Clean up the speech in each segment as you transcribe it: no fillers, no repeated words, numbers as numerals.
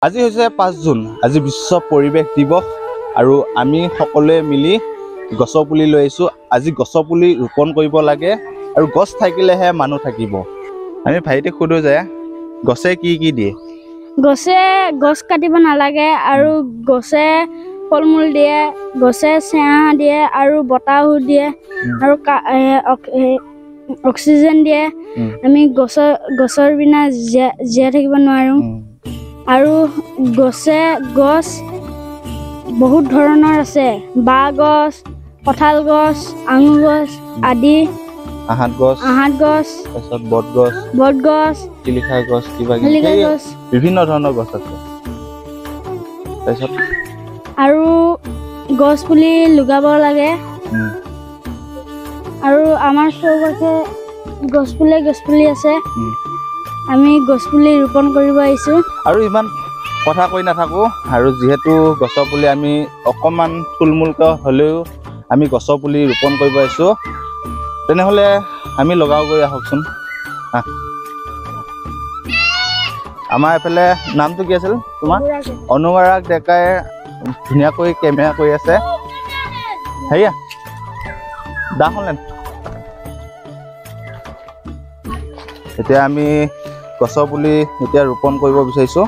আজি হৈছে 5 জুন, আজি বিশ্ব পৰিৱেশ দিৱস আৰু আমি সকলোৱে মিলি গছৰ পুলি লৈ আহিছোঁ। আজি গছৰ পুলি ৰোপণ কৰিব লাগে আৰু গছ থাকিলেহে মানুহ থাকিব। আমি ভাইটিক সোধো যে গছে কি কি দিয়ে? গছ কাটিব নালাগে আৰু গছে ফল মূল দিয়ে, গছে ছাঁ দিয়ে আৰু বতাহো দিয়ে আৰু অক্সিজেন দিয়ে। আমি গছৰ বিনা জীয়াই থাকিব নোৱাৰোঁ। আৰু গছ বহুত ধৰণৰ আছে, বাঁহ গছ, কঁঠাল গছ, আঙুৰ গছ আদি, আহঁত গছ, তাৰপিছত বট গছ, শিলিখা গছ, বিভিন্ন ধৰণৰ গছ আছে। তাৰপিছত আৰু গছ পুলি লগাব লাগে আৰু আমাৰ চৌপাশে গছ পুলি আছে। আমি গছ পুলি ৰোপণ কৰিব আহিছোঁ। আৰু ইমান কথা কৈ নাথাকোঁ, আৰু যিহেতু গছৰ পুলি আমি অকণমান থুলমূলকৈ হ'লেও আমি গছৰ পুলি ৰোপণ কৰিব আহিছোঁ, তেনেহ'লে আমি লগাওঁগৈ আহকচোন। আমাৰ এইফালে নামটো কি আছিল তোমাৰ? অনুৰাগ ডেকাই ধুনীয়াকৈ কেমেৰা কৰি আছে। হেৰিয়া দাখনলেন। এতিয়া আমি গছৰ পুলি এতিয়া ৰোপণ কৰিব বিচাৰিছোঁ।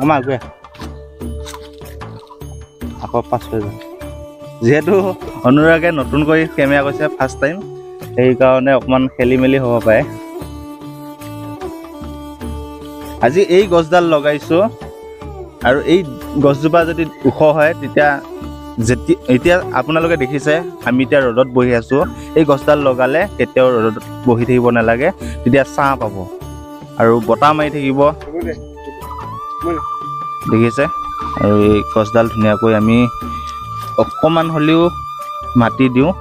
আমাৰ গৈ আকৌ পাছ হৈ যায়। যিহেতু অনুৰাগে নতুনকৈ কেমেৰা কৰিছে ফাৰ্ষ্ট টাইম, সেইকাৰণে অকণমান খেলি মেলি হ'ব পাৰে। আজি এই গছডাল লগাইছোঁ আৰু এই গছজোপা যদি ওখ হয় এতিয়া আপোনালোকে দেখিছে আমি এতিয়া ৰ'দত বহি আছোঁ। এই গছডাল লগালে কেতিয়াও ৰ'দত বহি থাকিব নালাগে, তেতিয়া ছাঁ পাব আৰু বতাহ মাৰি থাকিব। দেখিছে? আৰু এই গছডাল ধুনীয়াকৈ আমি অকণমান হ'লেও মাটি দিওঁ।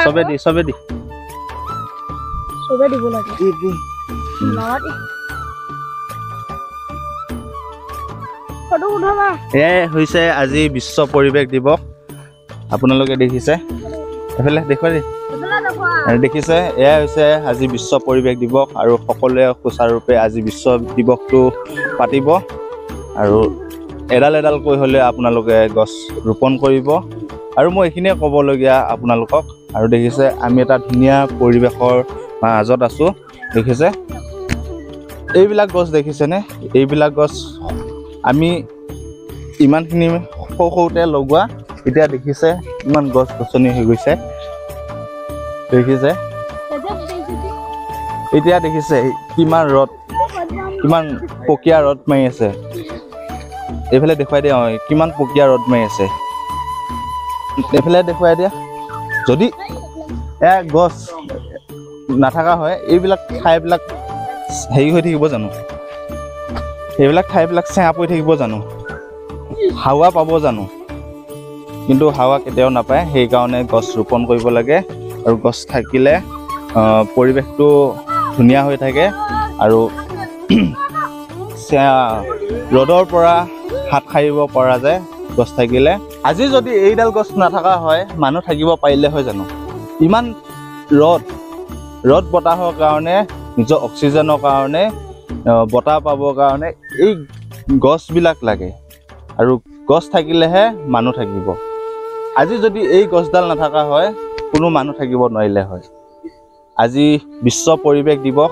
চবে দি দিব লাগে। এয়াই হৈছে আজি বিশ্ব পৰিৱেশ দিৱস। আপোনালোকে দেখিছে, এইফালে দেখুৱাই দেখিছে, এয়াই হৈছে আজি বিশ্ব পৰিৱেশ দিৱস আৰু সকলোৱে সুচাৰুৰূপে আজি বিশ্ব দিৱসটো পাতিব আৰু এডালকৈ হ'লে আপোনালোকে গছ ৰোপণ কৰিব। আৰু মই এইখিনিয়ে ক'বলগীয়া আপোনালোকক। আৰু দেখিছে আমি এটা ধুনীয়া পৰিৱেশৰ মাজত আছোঁ। দেখিছে এইবিলাক গছ, দেখিছেনে? এইবিলাক গছ আমি ইমানখিনি সৰুতে লগোৱা, এতিয়া দেখিছে ইমান গছ গছনি হৈ গৈছে। দেখিছে এতিয়া দেখিছে কিমান ৰ'দ, কিমান পকীয়া ৰ'দ মাৰি আছে। এইফালে দেখুৱাই দিয়া, কিমান পকীয়া ৰ'দ মাৰি আছে। এইফালে দেখুৱাই দিয়া। যদি গছ নাথাকা হয় এইবিলাক ঠাইবিলাক হেৰি হৈ থাকিব জানো? এইবিলাক ঠাইবিলাক চেঁচা পৰি থাকিব জানো? হাৱা পাব জানো? কিন্তু হাৱা কেতিয়াও নাপায়। সেইকাৰণে গছ ৰোপণ কৰিব লাগে আৰু গছ থাকিলে পৰিৱেশটো ধুনীয়া হৈ থাকে আৰু ৰ'দৰ পৰা হাত সাৰিব পৰা যায় গছ থাকিলে। আজি যদি এইডাল গছ নাথাকা হয় মানুহ থাকিব পাৰিলে হয় জানো? ইমান ৰ'দ বতাহৰ কাৰণে, নিজৰ অক্সিজেনৰ কাৰণে, বতাহ পাবৰ কাৰণে এই গছবিলাক লাগে আৰু গছ থাকিলেহে মানুহ থাকিব। আজি যদি এই গছডাল নাথাকা হয় কোনো মানুহ থাকিব নোৱাৰিলে হয়। আজি বিশ্ব পৰিৱেশ দিৱস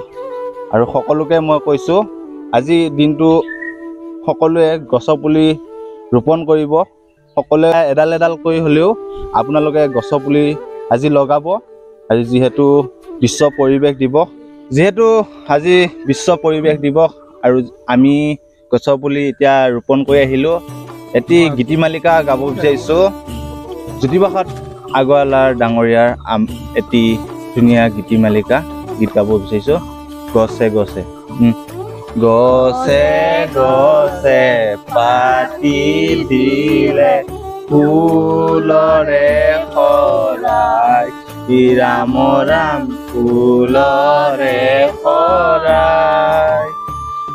আৰু সকলোকে মই কৈছোঁ আজি দিনটো সকলোৱে গছৰ পুলি ৰোপণ কৰিব। সকলোৱে এডালকৈ হ'লেও আপোনালোকে গছৰ পুলি আজি লগাব। আজি যিহেতু বিশ্ব পৰিৱেশ দিৱস, আৰু আমি গছৰ পুলি এতিয়া ৰোপণ কৰি আহিলোঁ। এটি গীতিমালিকা গাব বিচাৰিছোঁ। জ্যোতিপ্ৰসাদ আগৰৱালাৰ ডাঙৰীয়াৰ এটি ধুনীয়া গীতিমালিকা গীত গাব বিচাৰিছোঁ। গছে গছে গছে গছে পাতি দিলে ফুলৰে শৰাই, ৰাম ৰাম ফুলৰে শৰাই,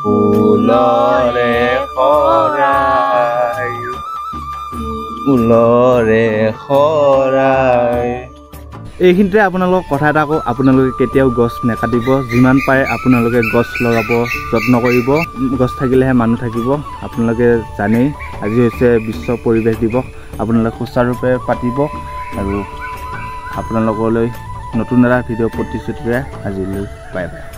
ফুলৰে শৰাই, ফুলৰে শৰাই। এইখিনিতে আপোনালোকক কথা এটা কওঁ, আপোনালোকে কেতিয়াও গছ নেকাটিব, যিমান পাৰে আপোনালোকে গছ লগাব যত্ন কৰিব। গছ থাকিলেহে মানুহ থাকিব। আপোনালোকে জানেই আজি হৈছে বিশ্ব পৰিৱেশ দিৱস, আপোনালোকে সুচাৰুৰূপে পাতিব আৰু আপোনালোকলৈ নতুন এটা ভিডিঅ' প্ৰতিশ্ৰুতিৰে আজিলৈ বাই বাই।